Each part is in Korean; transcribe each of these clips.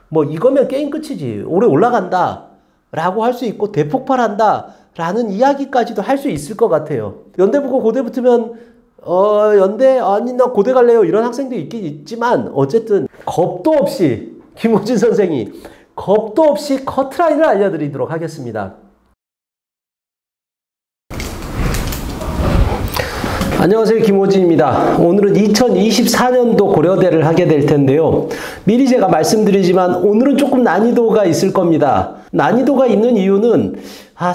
뭐 이거면 게임 끝이지. 올해 올라간다 라고 할 수 있고 대폭발한다 라는 이야기까지도 할 수 있을 것 같아요. 연대 붙고 고대 붙으면 연대 아니 나 고대 갈래요 이런 학생도 있긴 있지만 어쨌든 겁도 없이 김호진 선생이 겁도 없이 커트라인을 알려드리도록 하겠습니다. 안녕하세요, 김호진입니다. 오늘은 2024년도 고려대를 하게 될 텐데요. 미리 제가 말씀드리지만 오늘은 조금 난이도가 있을 겁니다. 난이도가 있는 이유는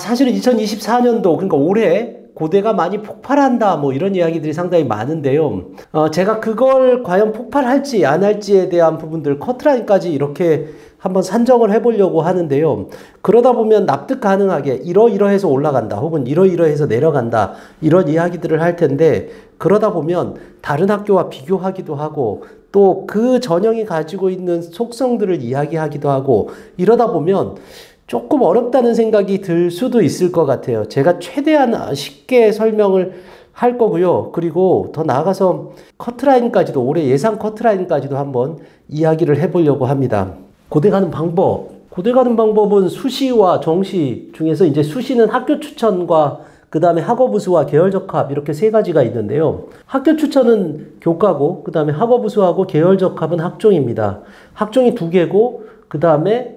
사실은 2024년도 그러니까 올해 고대가 많이 폭발한다 뭐 이런 이야기들이 상당히 많은데요. 제가 그걸 과연 폭발할지 안 할지에 대한 부분들 커트라인까지 이렇게 한번 산정을 해보려고 하는데요. 그러다 보면 납득 가능하게 이러이러해서 올라간다 혹은 이러이러해서 내려간다 이런 이야기들을 할 텐데 그러다 보면 다른 학교와 비교하기도 하고 또 그 전형이 가지고 있는 속성들을 이야기하기도 하고 이러다 보면 조금 어렵다는 생각이 들 수도 있을 것 같아요. 제가 최대한 쉽게 설명을 할 거고요. 그리고 더 나아가서 커트라인까지도 올해 예상 커트라인까지도 한번 이야기를 해보려고 합니다. 고대 가는 방법. 고대 가는 방법은 수시와 정시 중에서 이제 수시는 학교 추천과 그 다음에 학업우수와 계열적합 이렇게 세 가지가 있는데요. 학교 추천은 교과고 그 다음에 학업우수하고 계열적합은 학종입니다. 학종이 2개고 그 다음에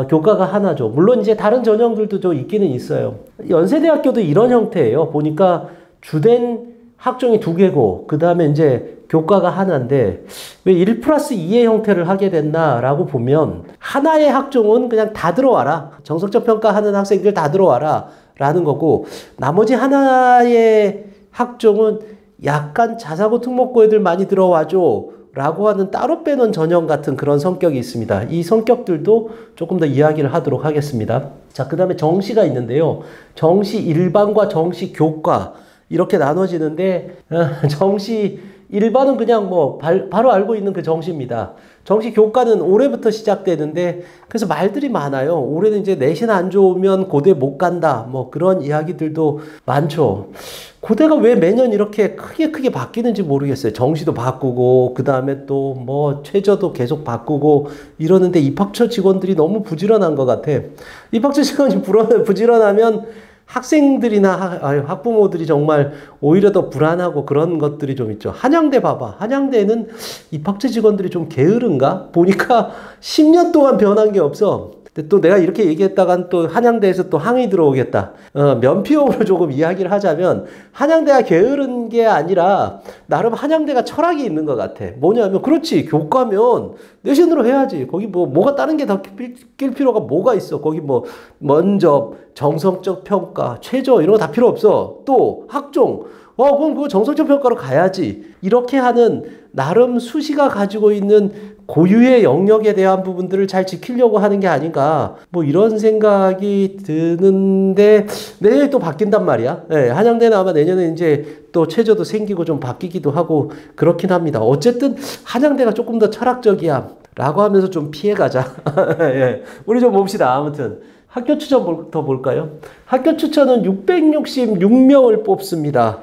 교과가 하나죠. 물론 이제 다른 전형들도 좀 있기는 있어요. 연세대학교도 이런 형태예요. 보니까 주된 학종이 2개고 그 다음에 이제 교과가 하나인데 왜 1+2의 형태를 하게 됐나라고 보면 하나의 학종은 그냥 다 들어와라. 정석적 평가하는 학생들 다 들어와라 라는 거고 나머지 하나의 학종은 약간 자사고 특목고 애들 많이 들어와줘 라고 하는 따로 빼놓은 전형 같은 그런 성격이 있습니다. 이 성격들도 조금 더 이야기를 하도록 하겠습니다. 자, 그 다음에 정시가 있는데요. 정시 일반과 정시 교과 이렇게 나눠지는데 정시 일반은 그냥 뭐 바로 알고 있는 그 정시입니다. 정시 교과는 올해부터 시작되는데 그래서 말들이 많아요. 올해는 이제 내신 안 좋으면 고대 못 간다 뭐 그런 이야기들도 많죠. 고대가 왜 매년 이렇게 크게 바뀌는지 모르겠어요. 정시도 바꾸고 그 다음에 또 뭐 최저도 계속 바꾸고 이러는데 입학처 직원들이 너무 부지런한 것 같아. 입학처 직원이 부지런하면 학생들이나 학부모들이 정말 오히려 더 불안하고 그런 것들이 좀 있죠. 한양대 봐봐. 한양대는 입학처 직원들이 좀 게으른가? 보니까 10년 동안 변한 게 없어. 근데 또 내가 이렇게 얘기했다간 또 한양대에서 또 항의 들어오겠다. 면피용으로 조금 이야기를 하자면 한양대가 게으른 게 아니라 나름 한양대가 철학이 있는 것 같아. 뭐냐면 그렇지 교과면 내신으로 해야지. 거기 뭐가 다른 게 더 낄 필요가 뭐가 있어. 거기 뭐 면접, 정성적 평가, 최저 이런 거 다 필요 없어. 또 학종. 그럼 그거 정성적 평가로 가야지. 이렇게 하는 나름 수시가 가지고 있는 고유의 영역에 대한 부분들을 잘 지키려고 하는 게 아닌가 뭐 이런 생각이 드는데 내년에 또 바뀐단 말이야. 네, 한양대는 아마 내년에 이제 또 최저도 생기고 좀 바뀌기도 하고 그렇긴 합니다. 어쨌든 한양대가 조금 더 철학적이야 라고 하면서 좀 피해가자. 예, 우리 좀 봅시다. 아무튼 학교 추천부터 볼까요? 학교 추천은 666명을 뽑습니다.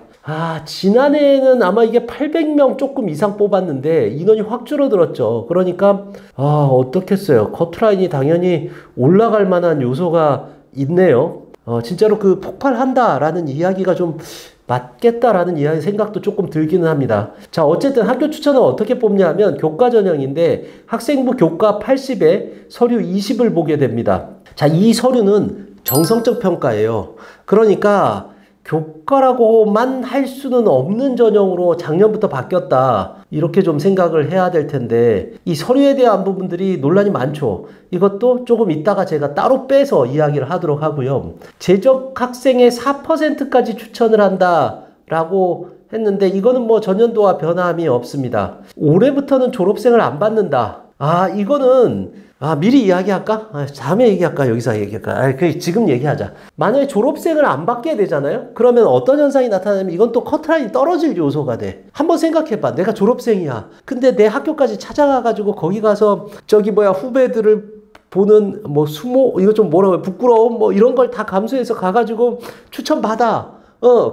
지난해에는 아마 이게 800명 조금 이상 뽑았는데 인원이 확 줄어들었죠. 그러니까 어떻겠어요. 커트라인이 당연히 올라갈 만한 요소가 있네요. 진짜로 그 폭발한다라는 이야기가 좀 맞겠다라는 이야기 생각도 조금 들기는 합니다. 자, 어쨌든 학교 추천은 어떻게 뽑냐면 교과 전형인데 학생부 교과 80에 서류 20을 보게 됩니다. 자, 이 서류는 정성적 평가예요. 그러니까 교과라고만 할 수는 없는 전형으로 작년부터 바뀌었다. 이렇게 좀 생각을 해야 될 텐데 이 서류에 대한 부분들이 논란이 많죠. 이것도 조금 이따가 제가 따로 빼서 이야기를 하도록 하고요. 재적 학생의 4%까지 추천을 한다라고 했는데 이거는 뭐 전년도와 변함이 없습니다. 올해부터는 졸업생을 안 받는다. 이거는 미리 이야기할까? 다음에 얘기할까? 여기서 얘기할까? 지금 얘기하자. 만약에 졸업생을 안 받게 되잖아요? 그러면 어떤 현상이 나타나냐면 이건 또 커트라인이 떨어질 요소가 돼. 한번 생각해봐. 내가 졸업생이야. 근데 내 학교까지 찾아가가지고 거기 가서 후배들을 보는 수모 이거 좀 부끄러움 이런 걸 다 감수해서 가가지고 추천받아.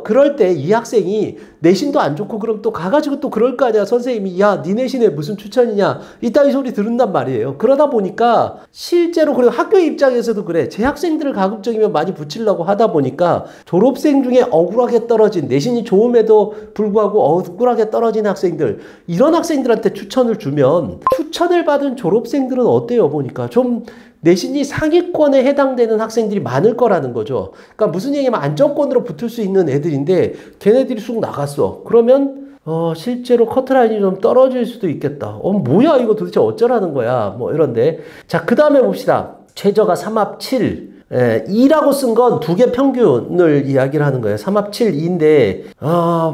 그럴 때 이 학생이 내신도 안 좋고 그럼 또 가가지고 또 그럴 거 아니야. 선생님이 야, 네 내신에 무슨 추천이냐 이따위 소리 들은단 말이에요. 그러다 보니까 실제로 그리고 학교 입장에서도 그래. 제 학생들을 가급적이면 많이 붙이려고 하다 보니까 졸업생 중에 억울하게 떨어진 내신이 좋음에도 불구하고 억울하게 떨어진 학생들 이런 학생들한테 추천을 주면 추천을 받은 졸업생들은 어때요? 보니까 좀 내신이 상위권에 해당되는 학생들이 많을 거라는 거죠. 그러니까 무슨 얘기냐면 안정권으로 붙을 수 있는 애들인데 걔네들이 쑥 나갔어. 그러면 실제로 커트라인이 좀 떨어질 수도 있겠다. 뭐야 이거 도대체 어쩌라는 거야. 뭐 이런데. 자, 그 다음에 봅시다. 최저가 3합 7. 2라고 쓴 건 두 개 평균을 이야기를 하는 거예요. 3합 7, 2인데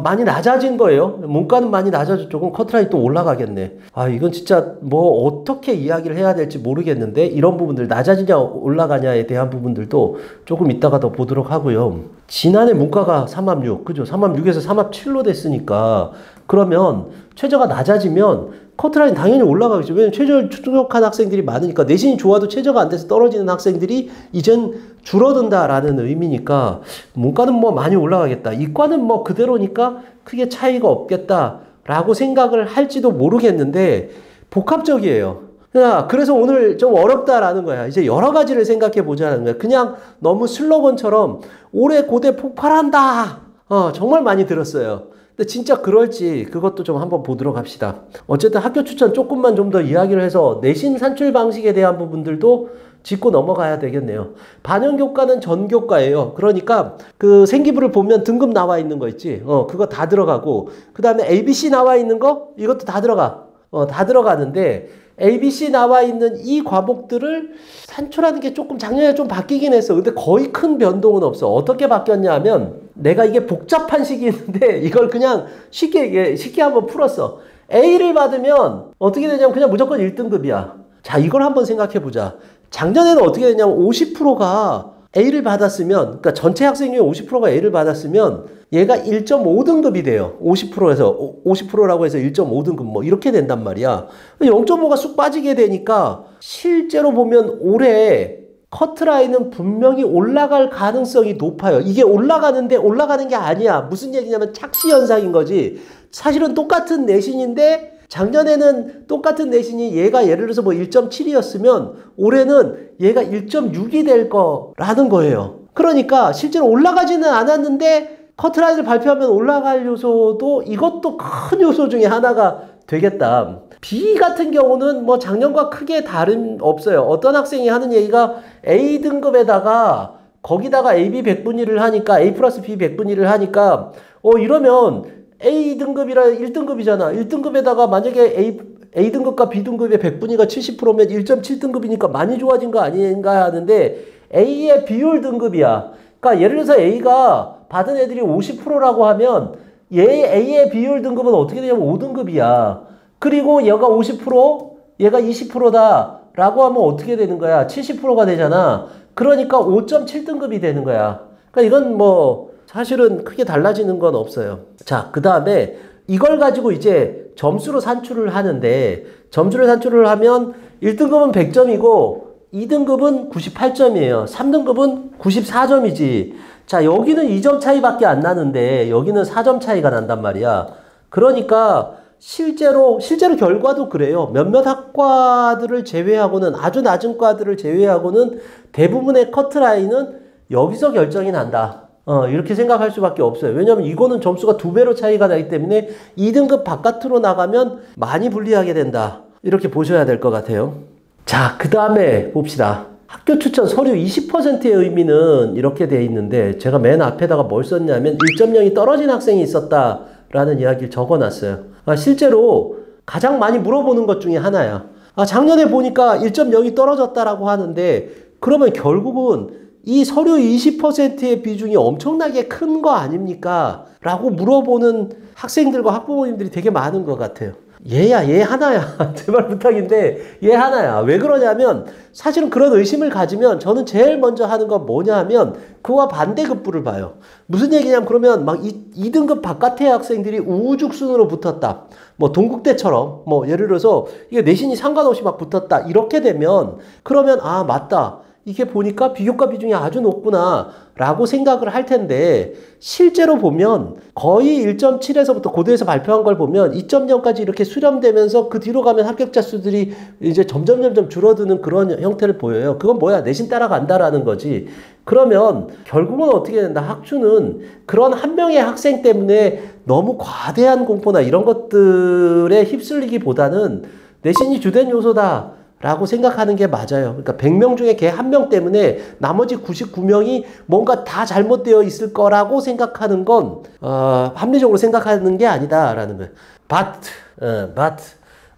많이 낮아진 거예요. 문과는 많이 낮아졌죠. 그럼 커트라인 또 올라가겠네. 이건 진짜 뭐 어떻게 이야기를 해야 될지 모르겠는데 이런 부분들 낮아지냐 올라가냐에 대한 부분들도 조금 이따가 더 보도록 하고요. 지난해 문과가 3합 6, 그죠? 3합 6에서 3합 7로 됐으니까 그러면 최저가 낮아지면 커트라인 당연히 올라가겠죠. 왜냐면 최저를 충족한 학생들이 많으니까 내신이 좋아도 최저가 안 돼서 떨어지는 학생들이 이젠 줄어든다라는 의미니까 문과는 뭐 많이 올라가겠다. 이과는 뭐 그대로니까 크게 차이가 없겠다라고 생각을 할지도 모르겠는데 복합적이에요. 그래서 오늘 좀 어렵다라는 거야. 이제 여러 가지를 생각해 보자는 거야. 그냥 너무 슬로건처럼 올해 고대 폭발한다. 정말 많이 들었어요. 근데 진짜 그럴지 그것도 좀 한번 보도록 합시다. 어쨌든 학교 추천 조금만 좀 더 이야기를 해서 내신 산출 방식에 대한 부분들도 짚고 넘어가야 되겠네요. 반영교과는 전교과예요. 그러니까 그 생기부를 보면 등급 나와 있는 거 있지. 그거 다 들어가고 그 다음에 ABC 나와 있는 거 이것도 다 들어가. 다 들어가는데 ABC 나와 있는 이 과목들을 산출하는 게 조금 작년에 좀 바뀌긴 했어. 근데 거의 큰 변동은 없어. 어떻게 바뀌었냐 하면 내가 이게 복잡한 식이 있는데 이걸 그냥 쉽게 한번 풀었어. A를 받으면 어떻게 되냐면 그냥 무조건 1등급이야. 자, 이걸 한번 생각해 보자. 작년에는 어떻게 되냐면 50%가 A를 받았으면, 그러니까 전체 학생 중에 50%가 A를 받았으면 얘가 1.5등급이 돼요. 50%에서 50%라고 해서 1.5등급 뭐 이렇게 된단 말이야. 0.5가 쑥 빠지게 되니까 실제로 보면 올해 커트라인은 분명히 올라갈 가능성이 높아요. 이게 올라가는데 올라가는 게 아니야. 무슨 얘기냐면 착시 현상인 거지. 사실은 똑같은 내신인데 작년에는 똑같은 내신이 얘가 예를 들어서 뭐 1.7이었으면 올해는 얘가 1.6이 될 거라는 거예요. 그러니까 실제로 올라가지는 않았는데 커트라인을 발표하면 올라갈 요소도 이것도 큰 요소 중에 하나가 되겠다. B 같은 경우는 뭐 작년과 크게 다름 없어요. 어떤 학생이 하는 얘기가 A등급에다가 거기다가 AB 100분위를 하니까 A 플러스 B 100분위를 하니까 이러면 A등급이라 1등급이잖아. 1등급에다가 만약에 A등급과 B등급의 100분위가 70%면 1.7등급이니까 많이 좋아진 거 아닌가 하는데 A의 비율 등급이야. 그러니까 예를 들어서 A가 받은 애들이 50%라고 하면 A의 비율 등급은 어떻게 되냐면 5등급이야. 그리고 얘가 50%, 얘가 20%다 라고 하면 어떻게 되는 거야? 70%가 되잖아. 그러니까 5.7등급이 되는 거야. 그러니까 이건 뭐 사실은 크게 달라지는 건 없어요. 자, 그 다음에 이걸 가지고 이제 점수로 산출을 하는데 점수를 산출을 하면 1등급은 100점이고 2등급은 98점이에요. 3등급은 94점이지. 자, 여기는 2점 차이밖에 안 나는데 여기는 4점 차이가 난단 말이야. 그러니까 실제로 결과도 그래요. 몇몇 학과들을 제외하고는 아주 낮은 과들을 제외하고는 대부분의 커트라인은 여기서 결정이 난다. 이렇게 생각할 수밖에 없어요. 왜냐하면 이거는 점수가 2배로 차이가 나기 때문에 2등급 바깥으로 나가면 많이 불리하게 된다. 이렇게 보셔야 될 것 같아요. 자, 그 다음에 봅시다. 학교 추천 서류 20%의 의미는 이렇게 돼 있는데 제가 맨 앞에다가 뭘 썼냐면 1.0이 떨어진 학생이 있었다라는 이야기를 적어놨어요. 실제로 가장 많이 물어보는 것 중에 하나야. 작년에 보니까 1.0이 떨어졌다라고 하는데 그러면 결국은 이 서류 20%의 비중이 엄청나게 큰 거 아닙니까? 라고 물어보는 학생들과 학부모님들이 되게 많은 것 같아요. 얘 하나야. 제발 부탁인데 얘 하나야. 왜 그러냐면 사실은 그런 의심을 가지면 저는 제일 먼저 하는 건 뭐냐 하면 그와 반대급부를 봐요. 무슨 얘기냐면 그러면 막 2등급 바깥의 학생들이 우후죽순으로 붙었다. 뭐 동국대처럼 뭐 예를 들어서 이게 내신이 상관없이 막 붙었다. 이렇게 되면 그러면 맞다. 이게 보니까 비교과 비중이 아주 높구나 라고 생각을 할 텐데 실제로 보면 거의 1.7에서부터 고대에서 발표한 걸 보면 2.0까지 이렇게 수렴되면서 그 뒤로 가면 합격자 수들이 이제 점점 줄어드는 그런 형태를 보여요. 그건 뭐야? 내신 따라간다라는 거지. 그러면 결국은 어떻게 된다? 학추는 그런 한 명의 학생 때문에 너무 과대한 공포나 이런 것들에 휩쓸리기보다는 내신이 주된 요소다 라고 생각하는 게 맞아요. 그러니까 100명 중에 걔 한 명 때문에 나머지 99명이 뭔가 다 잘못되어 있을 거라고 생각하는 건 합리적으로 생각하는 게 아니다라는 거예요. but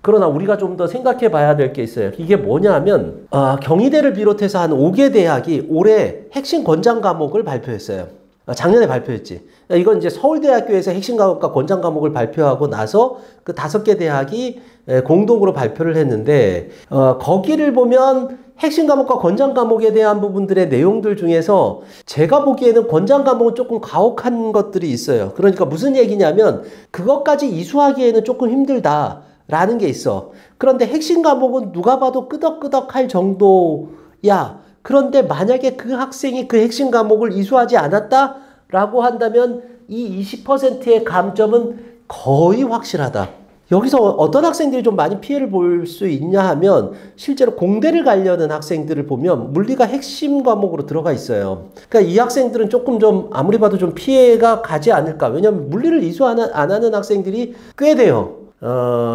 그러나 우리가 좀 더 생각해 봐야 될 게 있어요. 이게 뭐냐면 경희대를 비롯해서 한 5개 대학이 올해 핵심 권장 과목을 발표했어요. 작년에 발표했지. 이건 이제 서울대학교에서 핵심 과목과 권장 과목을 발표하고 나서 그 5개 대학이 공동으로 발표를 했는데 거기를 보면 핵심 과목과 권장 과목에 대한 부분들의 내용들 중에서 제가 보기에는 권장 과목은 조금 가혹한 것들이 있어요. 그러니까 무슨 얘기냐면 그것까지 이수하기에는 조금 힘들다라는 게 있어. 그런데 핵심 과목은 누가 봐도 끄덕끄덕할 정도야. 그런데 만약에 그 학생이 그 핵심 과목을 이수하지 않았다라고 한다면 이 20%의 감점은 거의 확실하다. 여기서 어떤 학생들이 좀 많이 피해를 볼 수 있냐 하면 실제로 공대를 가려는 학생들을 보면 물리가 핵심 과목으로 들어가 있어요. 그러니까 이 학생들은 조금 좀 아무리 봐도 좀 피해가 가지 않을까. 왜냐하면 물리를 이수 안 하는 학생들이 꽤 돼요.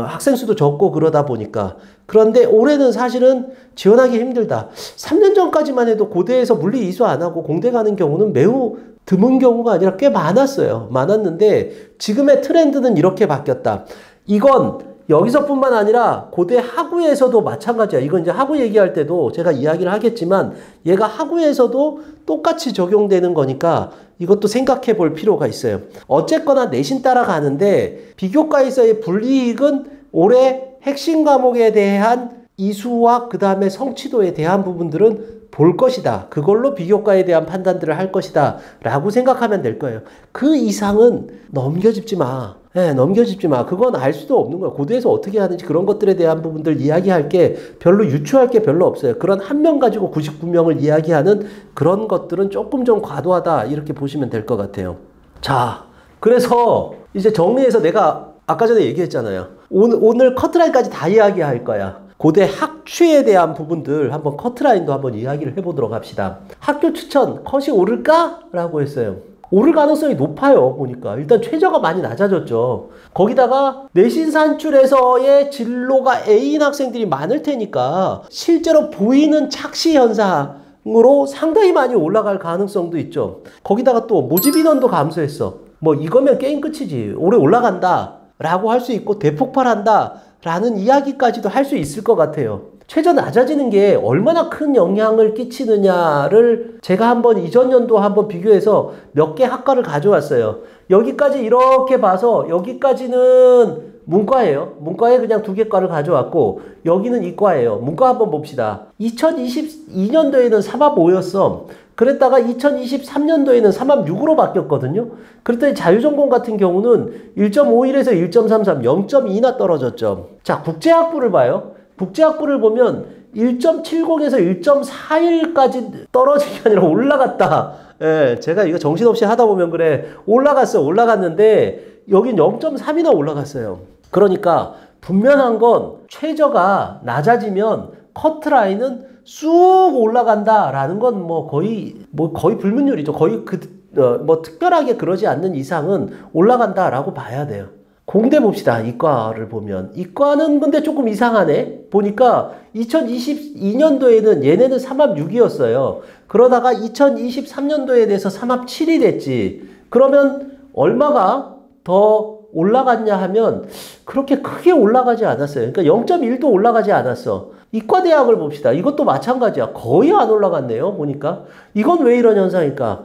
학생 수도 적고 그러다 보니까. 그런데 올해는 사실은 지원하기 힘들다. 3년 전까지만 해도 고대에서 물리 이수 안 하고 공대 가는 경우는 매우 드문 경우가 아니라 꽤 많았어요. 많았는데 지금의 트렌드는 이렇게 바뀌었다. 이건 여기서뿐만 아니라 고대 하구에서도 마찬가지야. 이건 이제 하구 얘기할 때도 제가 이야기를 하겠지만 얘가 하구에서도 똑같이 적용되는 거니까 이것도 생각해 볼 필요가 있어요. 어쨌거나 내신 따라가는데 비교과에서의 불이익은 올해 핵심 과목에 대한 이수와 그 다음에 성취도에 대한 부분들은 볼 것이다. 그걸로 비교과에 대한 판단들을 할 것이다. 라고 생각하면 될 거예요. 그 이상은 넘겨짚지 마. 넘겨짚지 마. 그건 알 수도 없는 거야. 고대에서 어떻게 하는지 그런 것들에 대한 부분들 이야기할 게 별로 유추할 게 별로 없어요. 그런 한 명 가지고 99명을 이야기하는 그런 것들은 조금 좀 과도하다. 이렇게 보시면 될 것 같아요. 자, 그래서 이제 정리해서 내가 아까 전에 얘기했잖아요. 오늘 커트라인까지 다 이야기할 거야. 고대 학추에 대한 부분들 한번 커트라인도 한번 이야기를 해보도록 합시다. 학교 추천 컷이 오를까? 라고 했어요. 오를 가능성이 높아요. 보니까 일단 최저가 많이 낮아졌죠. 거기다가 내신 산출에서의 진로가 A인 학생들이 많을 테니까 실제로 보이는 착시 현상으로 상당히 많이 올라갈 가능성도 있죠. 거기다가 또 모집 인원도 감소했어. 뭐 이거면 게임 끝이지. 올해 올라간다 라고 할 수 있고 대폭발한다 라는 이야기까지도 할 수 있을 것 같아요. 최저 낮아지는 게 얼마나 큰 영향을 끼치느냐를 제가 한번 이전 연도와 한번 비교해서 몇 개 학과를 가져왔어요. 여기까지 이렇게 봐서 여기까지는 문과예요. 문과에 그냥 2개 과를 가져왔고 여기는 이과예요. 문과 한번 봅시다. 2022년도에는 3합5였어. 그랬다가 2023년도에는 3합 6으로 바뀌었거든요. 그랬더니 자유전공 같은 경우는 1.51에서 1.33, 0.2나 떨어졌죠. 자, 국제학부를 봐요. 국제학부를 보면 1.70에서 1.41까지 떨어진 게 아니라 올라갔다. 예, 제가 이거 정신없이 하다 보면 그래. 올라갔는데 여긴 0.3이나 올라갔어요. 그러니까 분명한 건 최저가 낮아지면 커트라인은 쑥 올라간다라는 건 거의 불문율이죠. 거의 특별하게 그러지 않는 이상은 올라간다라고 봐야 돼요. 공대 봅시다. 이과를 보면. 이과는 근데 조금 이상하네. 보니까 2022년도에는 얘네는 3합 6이었어요. 그러다가 2023년도에 대해서 3합 7이 됐지. 그러면 얼마가 더 올라갔냐 하면 그렇게 크게 올라가지 않았어요. 그러니까 0.1도 올라가지 않았어. 이과대학을 봅시다. 이것도 마찬가지야. 거의 안 올라갔네요. 보니까. 이건 왜 이런 현상일까?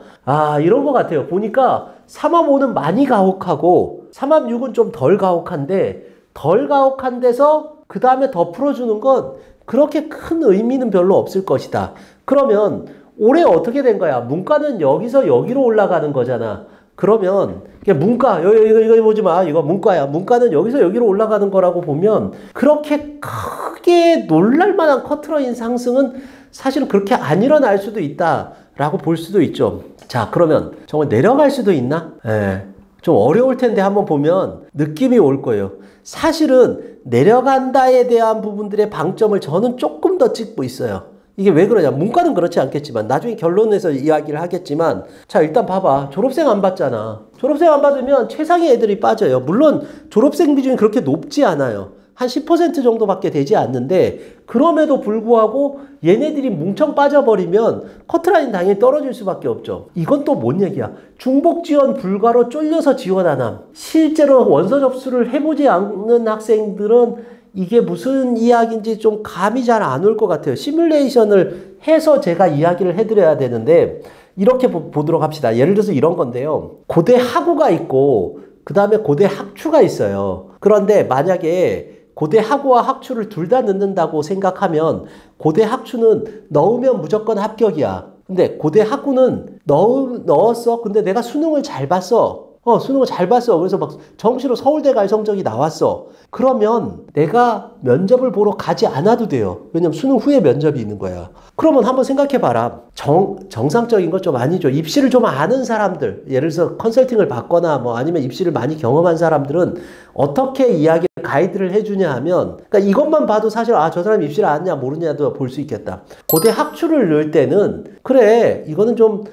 이런 것 같아요. 보니까 3합 5는 많이 가혹하고 3합 6은 좀 덜 가혹한데 덜 가혹한 데서 그 다음에 더 풀어주는 건 그렇게 큰 의미는 별로 없을 것이다. 그러면 올해 어떻게 된 거야? 문과는 여기서 여기로 올라가는 거잖아. 그러면 문과 이거 보지 마. 이거 문과야. 문과는 여기서 여기로 올라가는 거라고 보면 그렇게 크게 놀랄 만한 커트라인 상승은 사실은 그렇게 안 일어날 수도 있다라고 볼 수도 있죠. 자, 그러면 정말 내려갈 수도 있나? 예. 좀 어려울 텐데 한번 보면 느낌이 올 거예요. 사실은 내려간다에 대한 부분들의 방점을 저는 조금 더 찍고 있어요. 이게 왜 그러냐? 문과는 그렇지 않겠지만 나중에 결론에서 이야기를 하겠지만, 자, 일단 봐봐. 졸업생 안 받잖아. 졸업생 안 받으면 최상위 애들이 빠져요. 물론 졸업생 비중이 그렇게 높지 않아요. 한 10% 정도밖에 되지 않는데, 그럼에도 불구하고 얘네들이 뭉청 빠져버리면 커트라인 당연히 떨어질 수밖에 없죠. 이건 또 뭔 얘기야? 중복 지원 불가로 쫄려서 지원 안 함. 실제로 원서 접수를 해보지 않는 학생들은 이게 무슨 이야기인지 좀 감이 잘 안 올 것 같아요. 시뮬레이션을 해서 제가 이야기를 해드려야 되는데, 이렇게 보도록 합시다. 예를 들어서 이런 건데요. 고대 학우가 있고 그 다음에 고대 학추가 있어요. 그런데 만약에 고대 학우와 학추를 둘 다 넣는다고 생각하면 고대 학추는 넣으면 무조건 합격이야. 근데 고대 학우는 넣었어. 근데 내가 수능을 잘 봤어. 수능을 잘 봤어. 그래서 막 정시로 서울대 갈 성적이 나왔어. 그러면 내가 면접을 보러 가지 않아도 돼요. 왜냐면 수능 후에 면접이 있는 거야. 그러면 한번 생각해봐라. 정상적인 것 좀 아니죠. 입시를 좀 아는 사람들, 예를 들어서 컨설팅을 받거나 뭐 아니면 입시를 많이 경험한 사람들은 어떻게 이야기를 가이드를 해주냐 하면, 그러니까 이것만 봐도 사실 저 사람이 입시를 아느냐 모르냐도 볼 수 있겠다. 고대 학추를 넣을 때는 그래, 이거는 좀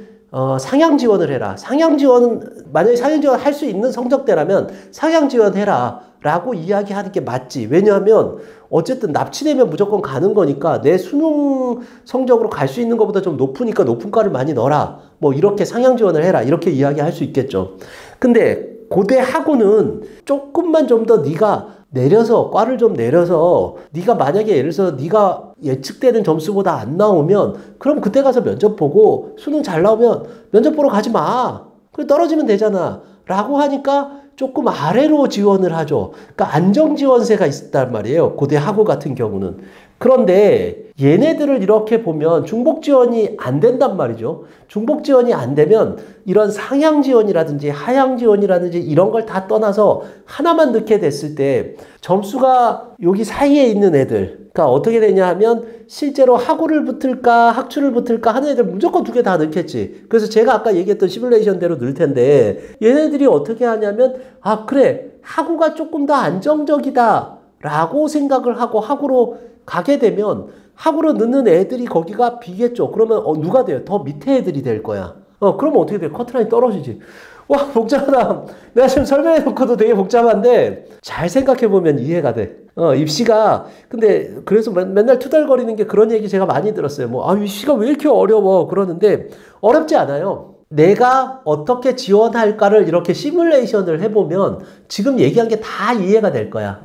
상향 지원을 해라. 상향 지원은, 만약에 상향 지원 할 수 있는 성적대라면 상향 지원해라 라고 이야기하는 게 맞지. 왜냐하면 어쨌든 납치되면 무조건 가는 거니까 내 수능 성적으로 갈 수 있는 것보다 좀 높으니까 높은 과를 많이 넣어라. 뭐 이렇게 상향 지원을 해라. 이렇게 이야기할 수 있겠죠. 근데 고대 학우는 조금만 좀 더 네가 내려서, 과를 좀 내려서, 네가 만약에 예를 들어서 네가 예측되는 점수보다 안 나오면 그럼 그때 가서 면접 보고 수능 잘 나오면 면접 보러 가지 마. 그래, 떨어지면 되잖아 라고 하니까 조금 아래로 지원을 하죠. 그러니까 안정지원세가 있단 말이에요. 고대 학우 같은 경우는. 그런데 얘네들을 이렇게 보면 중복 지원이 안 된단 말이죠. 중복 지원이 안 되면 이런 상향 지원이라든지 하향 지원이라든지 이런 걸 다 떠나서 하나만 넣게 됐을 때 점수가 여기 사이에 있는 애들, 그러니까 어떻게 되냐 하면 실제로 학우를 붙을까 학추를 붙을까 하는 애들 무조건 두 개 다 넣겠지. 그래서 제가 아까 얘기했던 시뮬레이션대로 넣을 텐데, 얘네들이 어떻게 하냐면 그래, 학우가 조금 더 안정적이다 라고 생각을 하고 학우로 가게 되면 학우로 넣는 애들이 거기가 비겠죠. 그러면 누가 돼요? 더 밑에 애들이 될 거야. 그러면 어떻게 돼? 커트라인이 떨어지지. 와, 복잡하다. 내가 지금 설명해놓고도 되게 복잡한데 잘 생각해보면 이해가 돼. 입시가, 근데 그래서 맨날 투덜거리는 게 그런 얘기 제가 많이 들었어요. 입시가 왜 이렇게 어려워? 그러는데 어렵지 않아요. 내가 어떻게 지원할까를 이렇게 시뮬레이션을 해보면 지금 얘기한 게 다 이해가 될 거야.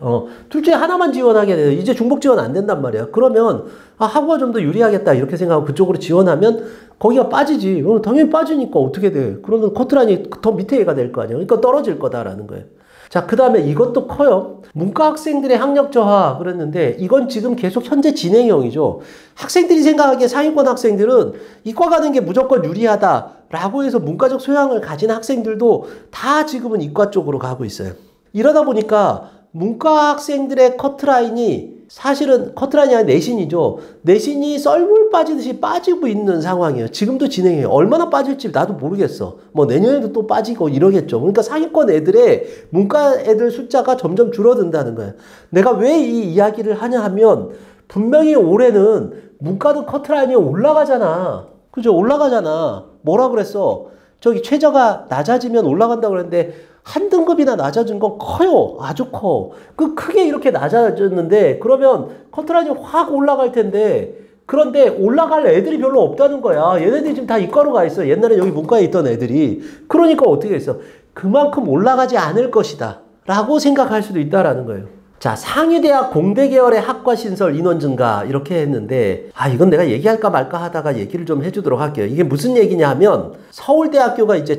둘 중에 하나만 지원하게 돼요. 이제 중복 지원 안 된단 말이야. 그러면 학우가 좀 더 유리하겠다 이렇게 생각하고 그쪽으로 지원하면 거기가 빠지지. 당연히 빠지니까 어떻게 돼? 그러면 커트라인이 더 밑에 얘가 될 거 아니야. 그러니까 떨어질 거다라는 거예요. 자, 그 다음에 이것도 커요. 문과 학생들의 학력 저하 그랬는데 이건 지금 계속 현재 진행형이죠. 학생들이 생각하기에 상위권 학생들은 이과 가는 게 무조건 유리하다라고 해서 문과적 소양을 가진 학생들도 다 지금은 이과 쪽으로 가고 있어요. 이러다 보니까 문과 학생들의 커트라인이 사실은 커트라인이 아니라 내신이죠. 내신이 썰물 빠지듯이 빠지고 있는 상황이에요. 지금도 진행해요. 얼마나 빠질지 나도 모르겠어. 뭐 내년에도 또 빠지고 이러겠죠. 그러니까 상위권 애들의 문과 애들 숫자가 점점 줄어든다는 거예요. 내가 왜 이 이야기를 하냐 하면 분명히 올해는 문과도 커트라인이 올라가잖아. 그죠? 올라가잖아. 뭐라 그랬어? 저기 최저가 낮아지면 올라간다고 그랬는데 한 등급이나 낮아진 건 커요. 아주 커. 크게 이렇게 낮아졌는데 그러면 커트라인이 확 올라갈 텐데, 그런데 올라갈 애들이 별로 없다는 거야. 얘네들이 지금 다 이과로 가 있어. 옛날에 여기 문과에 있던 애들이. 그러니까 어떻게 했어? 그만큼 올라가지 않을 것이다 라고 생각할 수도 있다라는 거예요. 자, 상위대학 공대 계열의 학과 신설 인원 증가 이렇게 했는데 이건 내가 얘기할까 말까 하다가 얘기를 좀 해주도록 할게요. 이게 무슨 얘기냐 하면 서울대학교가 이제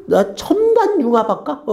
나 첨단 융합학과?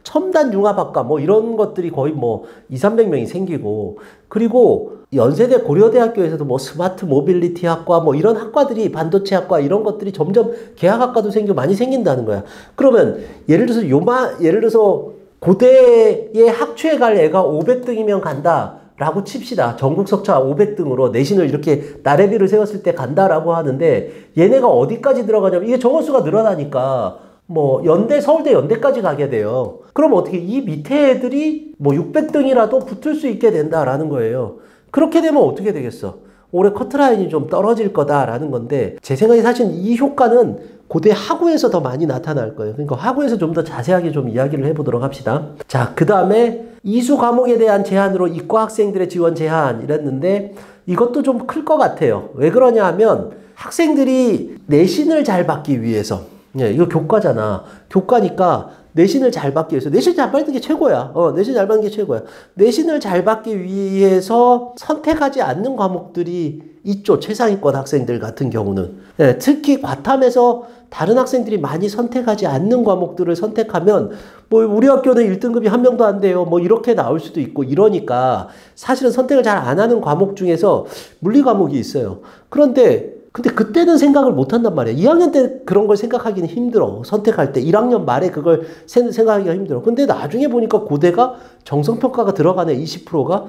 첨단 융합학과 뭐 이런 것들이 거의 뭐 200~300명이 생기고, 그리고 연세대 고려대학교에서도 뭐 스마트 모빌리티 학과 뭐 이런 학과들이, 반도체 학과 이런 것들이 점점 계약학과도 생기고 많이 생긴다는 거야. 그러면 예를 들어서 고대에 학추에 갈 애가 500등이면 간다 라고 칩시다. 전국 석차 500등으로 내신을 이렇게 나래비를 세웠을 때 간다라고 하는데, 얘네가 어디까지 들어가냐면 이게 정원수가 늘어나니까 뭐 서울대 연대까지 가게 돼요. 그럼 어떻게 이 밑에 애들이 뭐 600등이라도 붙을 수 있게 된다라는 거예요. 그렇게 되면 어떻게 되겠어? 올해 커트라인이 좀 떨어질 거다라는 건데, 제 생각에 사실 이 효과는 고대 하구에서 더 많이 나타날 거예요. 그러니까 하구에서 좀 더 자세하게 좀 이야기를 해보도록 합시다. 자, 그 다음에 이수 과목에 대한 제한으로 이과 학생들의 지원 제한 이랬는데, 이것도 좀 클 것 같아요. 왜 그러냐 하면 학생들이 내신을 잘 받기 위해서, 이거 교과잖아. 교과니까 내신을 잘 받기 위해서, 내신 잘 받는 게 최고야. 내신 잘 받는 게 최고야. 내신을 잘 받기 위해서 선택하지 않는 과목들이 있죠. 최상위권 학생들 같은 경우는. 특히 과탐에서 다른 학생들이 많이 선택하지 않는 과목들을 선택하면, 뭐 우리 학교는 1등급이 한 명도 안 돼요, 뭐 이렇게 나올 수도 있고 이러니까 사실은 선택을 잘 안 하는 과목 중에서 물리 과목이 있어요. 근데 그때는 생각을 못 한단 말이야. 2학년 때 그런 걸 생각하기는 힘들어. 선택할 때 1학년 말에 그걸 생각하기가 힘들어. 근데 나중에 보니까 고대가 정성평가가 들어가네, 20%가.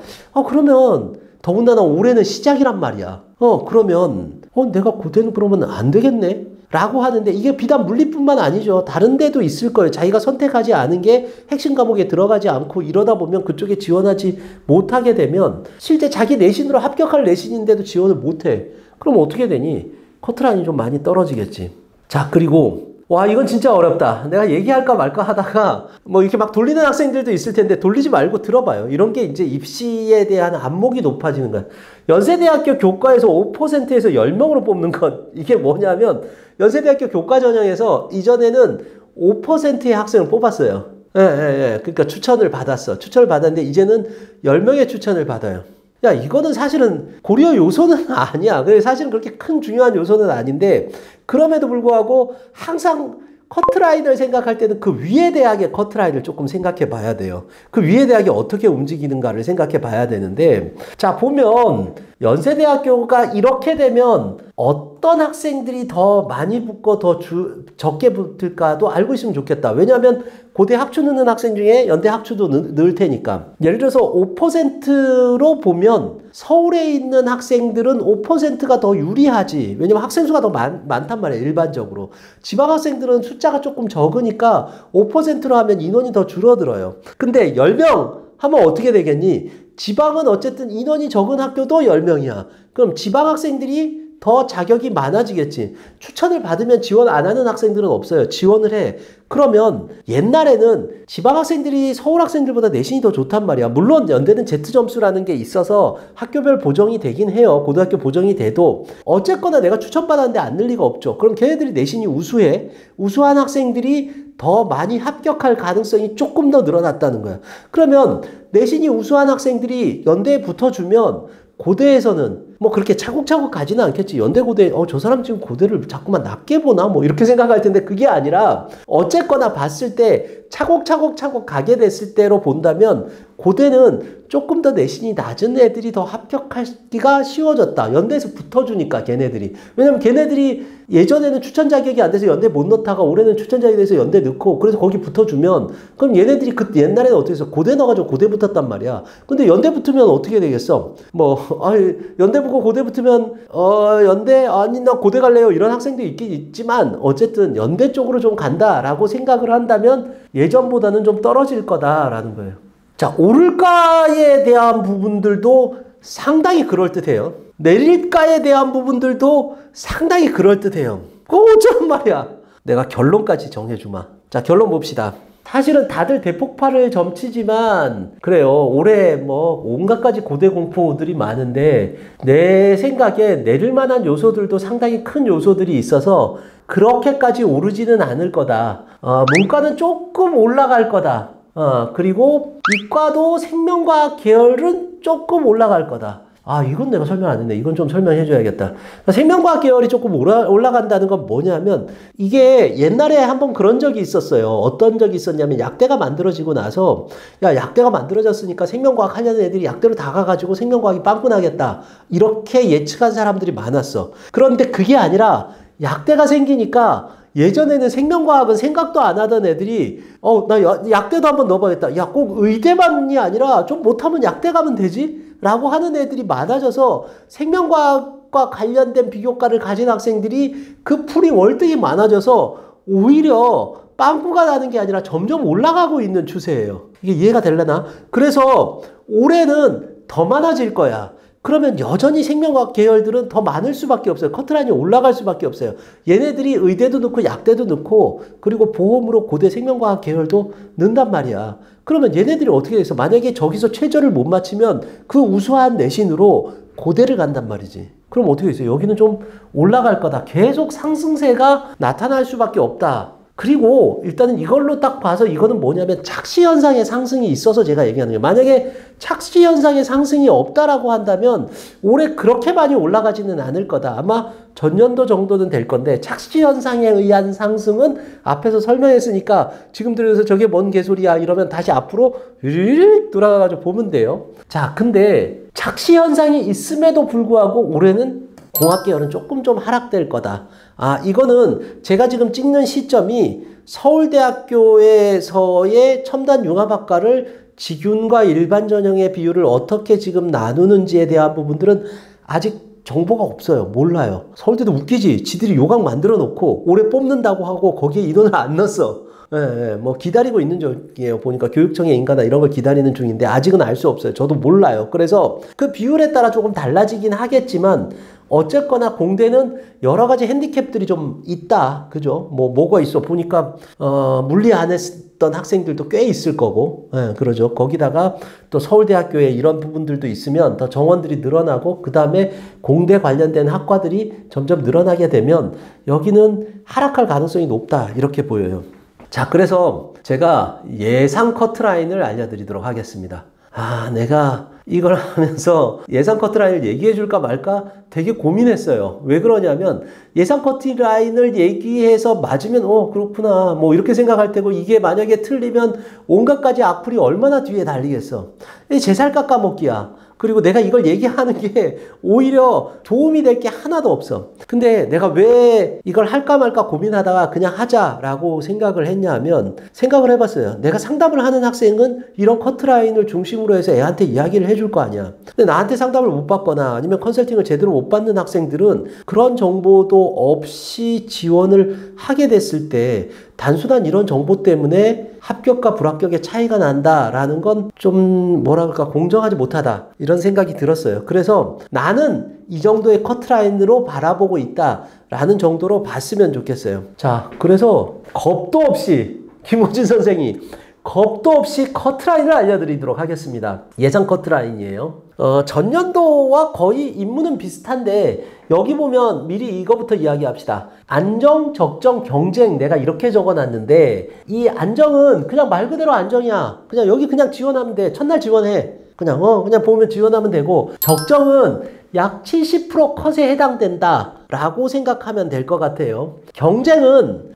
그러면 더군다나 올해는 시작이란 말이야. 그러면 내가 고대는 그러면 안 되겠네 라고 하는데, 이게 비단 물리뿐만 아니죠. 다른 데도 있을 거예요. 자기가 선택하지 않은 게 핵심 과목에 들어가지 않고 이러다 보면 그쪽에 지원하지 못하게 되면, 실제 자기 내신으로 합격할 내신인데도 지원을 못해. 그럼 어떻게 되니? 커트라인이 좀 많이 떨어지겠지. 자, 그리고 와, 이건 진짜 어렵다. 내가 얘기할까 말까 하다가 뭐 이렇게 막 돌리는 학생들도 있을 텐데, 돌리지 말고 들어봐요. 이런 게 이제 입시에 대한 안목이 높아지는 거야. 연세대학교 교과에서 5%에서 10명으로 뽑는 것, 이게 뭐냐면, 연세대학교 교과 전형에서 이전에는 5%의 학생을 뽑았어요. 그러니까 추천을 받았어. 추천을 받았는데 이제는 10명의 추천을 받아요. 야, 이거는 사실은 고려 요소는 아니야. 사실은 그렇게 큰 중요한 요소는 아닌데, 그럼에도 불구하고 항상 커트라인을 생각할 때는 그 위에 대학의 커트라인을 조금 생각해 봐야 돼요. 그 위에 대학이 어떻게 움직이는가를 생각해 봐야 되는데, 자, 보면 연세대학교가 이렇게 되면 어떤 학생들이 더 많이 붙고 더 적게 붙을까도 알고 있으면 좋겠다. 왜냐하면 고대 학추 넣는 학생 중에 연대 학추도 넣을 테니까. 예를 들어서 5%로 보면 서울에 있는 학생들은 5%가 더 유리하지. 왜냐면 학생 수가 더 많단 말이에요, 일반적으로. 지방 학생들은 숫자가 조금 적으니까 5%로 하면 인원이 더 줄어들어요. 근데 10명 하면 어떻게 되겠니? 지방은 어쨌든 인원이 적은 학교도 10명이야. 그럼 지방 학생들이 더 자격이 많아지겠지. 추천을 받으면 지원 안 하는 학생들은 없어요. 지원을 해. 그러면 옛날에는 지방 학생들이 서울 학생들보다 내신이 더 좋단 말이야. 물론 연대는 Z점수라는 게 있어서 학교별 보정이 되긴 해요. 고등학교 보정이 돼도 어쨌거나 내가 추천받았는데 안 늘 리가 없죠. 그럼 걔네들이 내신이 우수해. 우수한 학생들이 더 많이 합격할 가능성이 조금 더 늘어났다는 거야. 그러면 내신이 우수한 학생들이 연대에 붙어주면 고대에서는 뭐 그렇게 차곡차곡 가지는 않겠지. 연대 고대, 저 사람 지금 고대를 자꾸만 낮게 보나? 뭐 이렇게 생각할 텐데, 그게 아니라 어쨌거나 봤을 때 차곡차곡 가게 됐을 때로 본다면 고대는 조금 더 내신이 낮은 애들이 더 합격하기가 쉬워졌다. 연대에서 붙어주니까 걔네들이. 왜냐면 걔네들이 예전에는 추천 자격이 안 돼서 연대 못 넣다가 올해는 추천 자격이 돼서 연대 넣고, 그래서 거기 붙어주면, 그럼 얘네들이 옛날에는 어떻게 했어? 고대 넣어가지고 고대 붙었단 말이야. 근데 연대 붙으면 어떻게 되겠어? 연대 붙고 고대 붙으면 연대 아니 나 고대 갈래요 이런 학생도 있긴 있지만, 어쨌든 연대 쪽으로 좀 간다라고 생각을 한다면 예전보다는 좀 떨어질 거다라는 거예요. 자, 오를까에 대한 부분들도 상당히 그럴듯해요. 내릴까에 대한 부분들도 상당히 그럴듯해요. 그거 어쩌란 말이야. 내가 결론까지 정해주마. 자, 결론 봅시다. 사실은 다들 대폭발을 점치지만 그래요. 올해 뭐 온갖 가지 고대 공포들이 많은데, 내 생각에 내릴 만한 요소들도 상당히 큰 요소들이 있어서 그렇게까지 오르지는 않을 거다. 문과는 조금 올라갈 거다. 그리고 이과도 생명과학 계열은 조금 올라갈 거다. 이건 내가 설명 안 했네. 이건 좀 설명해 줘야겠다. 생명과학 계열이 조금 올라간다는 건 뭐냐면, 이게 옛날에 한번 그런 적이 있었어요. 어떤 적이 있었냐면, 약대가 만들어지고 나서, 야, 약대가 만들어졌으니까 생명과학 하려는 애들이 약대로 다 가가지고 생명과학이 빵꾸 나겠다. 이렇게 예측한 사람들이 많았어. 그런데 그게 아니라, 약대가 생기니까, 예전에는 생명과학은 생각도 안 하던 애들이 나 약대도 한번 넣어봐야겠다. 야, 꼭 의대만이 아니라 좀 못하면 약대 가면 되지? 라고 하는 애들이 많아져서 생명과학과 관련된 비교과를 가진 학생들이 그 풀이 월등히 많아져서 오히려 빵꾸가 나는 게 아니라 점점 올라가고 있는 추세예요. 이게 이해가 되려나? 그래서 올해는 더 많아질 거야. 그러면 여전히 생명과학 계열들은 더 많을 수밖에 없어요. 커트라인이 올라갈 수밖에 없어요. 얘네들이 의대도 넣고 약대도 넣고 그리고 보험으로 고대 생명과학 계열도 넣는단 말이야. 그러면 얘네들이 어떻게 돼서 만약에 저기서 최저를 못 맞추면 그 우수한 내신으로 고대를 간단 말이지. 그럼 어떻게 됐어요? 여기는 좀 올라갈 거다. 계속 상승세가 나타날 수밖에 없다. 그리고 일단은 이걸로 딱 봐서 이거는 뭐냐면 착시현상의 상승이 있어서 제가 얘기하는 거예요. 만약에 착시현상의 상승이 없다라고 한다면 올해 그렇게 많이 올라가지는 않을 거다. 아마 전년도 정도는 될 건데 착시현상에 의한 상승은 앞에서 설명했으니까 지금 들어서 저게 뭔 개소리야 이러면 다시 앞으로 돌아가가지고 보면 돼요. 자, 근데 착시현상이 있음에도 불구하고 올해는 공학계열은 조금 좀 하락될 거다. 이거는 제가 지금 찍는 시점이 서울대학교에서의 첨단융합학과를 직윤과 일반 전형의 비율을 어떻게 지금 나누는지에 대한 부분들은 아직 정보가 없어요. 몰라요. 서울대도 웃기지. 지들이 요강 만들어 놓고 올해 뽑는다고 하고 거기에 인원을 안 넣었어. 뭐 기다리고 있는 중이에요. 보니까 교육청의 인가나 이런 걸 기다리는 중인데 아직은 알 수 없어요. 저도 몰라요. 그래서 그 비율에 따라 조금 달라지긴 하겠지만 어쨌거나 공대는 여러 가지 핸디캡들이 좀 있다. 그죠? 뭐가 있어. 보니까, 물리 안 했던 학생들도 꽤 있을 거고, 그러죠. 거기다가 또 서울대학교에 이런 부분들도 있으면 더 정원들이 늘어나고, 그 다음에 공대 관련된 학과들이 점점 늘어나게 되면 여기는 하락할 가능성이 높다. 이렇게 보여요. 자, 그래서 제가 예상 커트라인을 알려드리도록 하겠습니다. 내가 이걸 하면서 예상 커트라인을 얘기해 줄까 말까 되게 고민했어요. 왜 그러냐면 예상 커트라인을 얘기해서 맞으면 그렇구나 뭐 이렇게 생각할 테고 이게 만약에 틀리면 온갖 가지 악플이 얼마나 뒤에 달리겠어. 제 살 깎아먹기야. 그리고 내가 이걸 얘기하는 게 오히려 도움이 될 게 하나도 없어. 근데 내가 왜 이걸 할까 말까 고민하다가 그냥 하자라고 생각을 했냐면 생각을 해봤어요. 내가 상담을 하는 학생은 이런 커트라인을 중심으로 해서 애한테 이야기를 해줄 거 아니야. 근데 나한테 상담을 못 받거나 아니면 컨설팅을 제대로 못 받는 학생들은 그런 정보도 없이 지원을 하게 됐을 때 단순한 이런 정보 때문에 합격과 불합격의 차이가 난다라는 건 좀 뭐랄까 공정하지 못하다 이런 생각이 들었어요. 그래서 나는 이 정도의 커트라인으로 바라보고 있다라는 정도로 봤으면 좋겠어요. 자, 그래서 겁도 없이 김호진 선생이 겁도 없이 커트라인을 알려드리도록 하겠습니다. 예상 커트라인이에요. 전년도와 거의 인문은 비슷한데 여기 보면 미리 이거부터 이야기합시다. 안정, 적정, 경쟁 내가 이렇게 적어놨는데 이 안정은 그냥 말 그대로 안정이야. 그냥 여기 그냥 지원하면 돼. 첫날 지원해. 그냥 보면 지원하면 되고 적정은 약 70% 컷에 해당된다 라고 생각하면 될 것 같아요. 경쟁은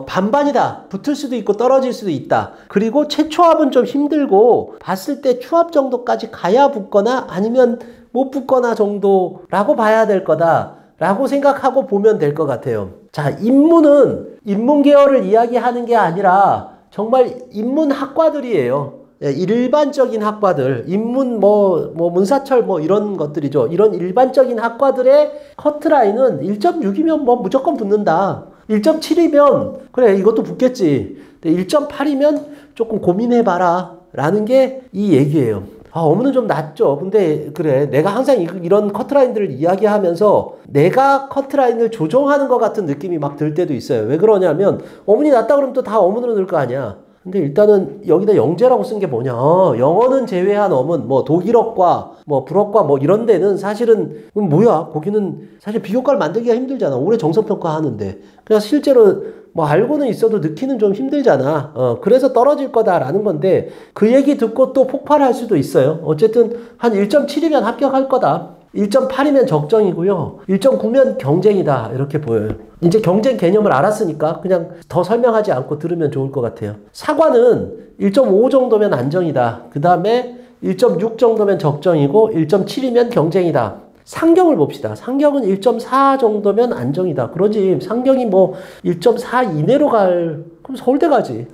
반반이다. 붙을 수도 있고 떨어질 수도 있다. 그리고 최초합은 좀 힘들고 봤을 때 추합 정도까지 가야 붙거나 아니면 못 붙거나 정도라고 봐야 될 거다 라고 생각하고 보면 될 것 같아요. 자, 인문은 인문 계열을 이야기하는 게 아니라 정말 인문 학과들이에요. 일반적인 학과들, 인문, 문사철, 이런 것들이죠. 이런 일반적인 학과들의 커트라인은 1.6이면 무조건 붙는다. 1.7이면, 그래, 이것도 붙겠지. 1.8이면 조금 고민해봐라. 라는 게 이 얘기예요. 업무는 좀 낮죠. 근데, 그래, 내가 항상 이런 커트라인들을 이야기하면서 내가 커트라인을 조정하는 것 같은 느낌이 막 들 때도 있어요. 왜 그러냐면, 어문이 낮다 그러면 또 다 어문으로 넣을 거 아니야. 근데 일단은 여기다 영재라고 쓴 게 뭐냐. 영어는 제외한 어문, 독일어과, 불어과 이런 데는 사실은, 뭐야. 거기는 사실 비교과를 만들기가 힘들잖아. 올해 정성평가 하는데. 그래서 실제로 뭐 알고는 있어도 넣기는 좀 힘들잖아. 그래서 떨어질 거다라는 건데 그 얘기 듣고 또 폭발할 수도 있어요. 어쨌든 한 1.7이면 합격할 거다. 1.8이면 적정이고요. 1.9면 경쟁이다. 이렇게 보여요. 이제 경쟁 개념을 알았으니까 그냥 더 설명하지 않고 들으면 좋을 것 같아요. 사과는 1.5 정도면 안정이다. 그 다음에 1.6 정도면 적정이고 1.7이면 경쟁이다. 상경을 봅시다. 상경은 1.4 정도면 안정이다. 그러지 상경이 뭐 1.4 이내로 그럼 서울대 가지.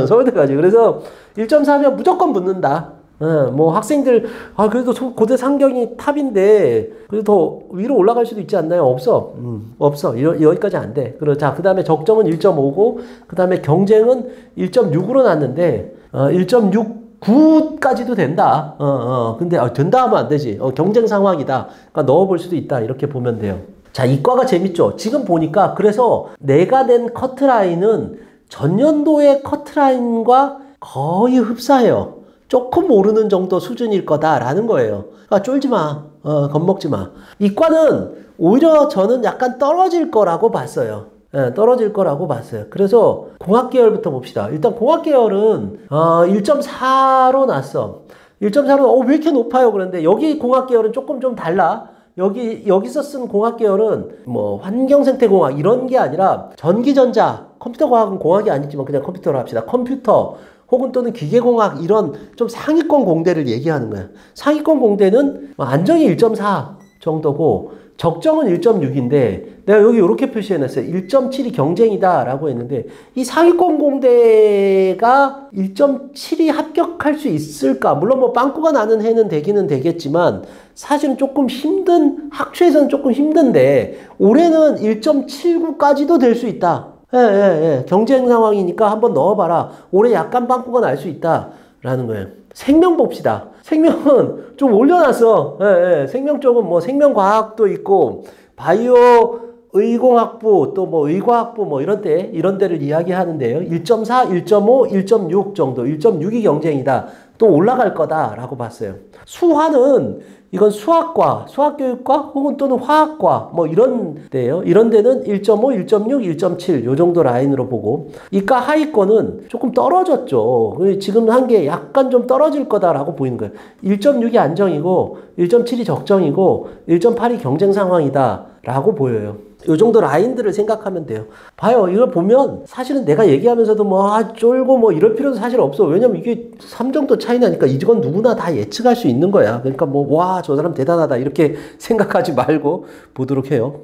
서울대 가지. 그래서 1.4면 무조건 붙는다. 뭐 학생들 그래도 고대 상경이 탑인데 그래도 더 위로 올라갈 수도 있지 않나요? 없어. 없어. 여기까지 안 돼. 자, 그다음에 적정은 1.5고 그다음에 경쟁은 1.6으로 놨는데 1.69까지도 된다. 근데 된다 하면 안 되지. 경쟁 상황이다. 그러니까 넣어볼 수도 있다. 이렇게 보면 돼요. 자, 이과가 재밌죠. 지금 보니까 그래서 내가 낸 커트라인은 전년도의 커트라인과 거의 흡사해요. 조금 오르는 정도 수준일 거다라는 거예요. 그러니까 쫄지 마. 겁먹지 마. 이과는 오히려 저는 약간 떨어질 거라고 봤어요. 떨어질 거라고 봤어요. 그래서 공학계열부터 봅시다. 일단 공학계열은 1.4로 놨어. 1.4로 왜 이렇게 높아요? 그런데 여기 공학계열은 조금 좀 달라. 여기서 쓴 공학계열은 뭐 환경생태공학 이런 게 아니라 전기전자, 컴퓨터과학은 공학이 아니지만 그냥 컴퓨터로 합시다. 컴퓨터 혹은 또는 기계공학 이런 좀 상위권 공대를 얘기하는 거야. 상위권 공대는 안정이 1.4 정도고 적정은 1.6인데 내가 여기 이렇게 표시해놨어요. 1.7이 경쟁이다 라고 했는데 이 상위권 공대가 1.7이 합격할 수 있을까? 물론 뭐 빵꾸가 나는 해는 되기는 되겠지만 사실은 조금 힘든 학초에서는 조금 힘든데 올해는 1.79까지도 될 수 있다. 경쟁 상황이니까 한번 넣어봐라. 올해 약간 빵꾸가 날 수 있다라는 거예요. 생명 봅시다. 생명은 좀 올려놨어. 생명 쪽은 뭐 생명과학도 있고 바이오 의공학부 또 뭐 의과학부 뭐 이런 데를 이야기하는데요. 1.4, 1.5, 1.6 정도, 1.6이 경쟁이다. 또 올라갈 거다라고 봤어요. 수화는 이건 수학과, 수학교육과 혹은 또는 화학과 뭐 이런 데예요. 이런 데는 1.5, 1.6, 1.7 요 정도 라인으로 보고 이과 하위권은 조금 떨어졌죠. 지금 한 게 약간 좀 떨어질 거다라고 보이는 거예요. 1.6이 안정이고 1.7이 적정이고 1.8이 경쟁 상황이다라고 보여요. 요 정도 라인들을 생각하면 돼요. 봐요. 이걸 보면 사실은 내가 얘기하면서도 뭐 쫄고 뭐 이럴 필요도 사실 없어. 왜냐면 이게 3 정도 차이 나니까 이건 누구나 다 예측할 수 있는 거야. 그러니까 뭐 와, 저 사람 대단하다 이렇게 생각하지 말고 보도록 해요.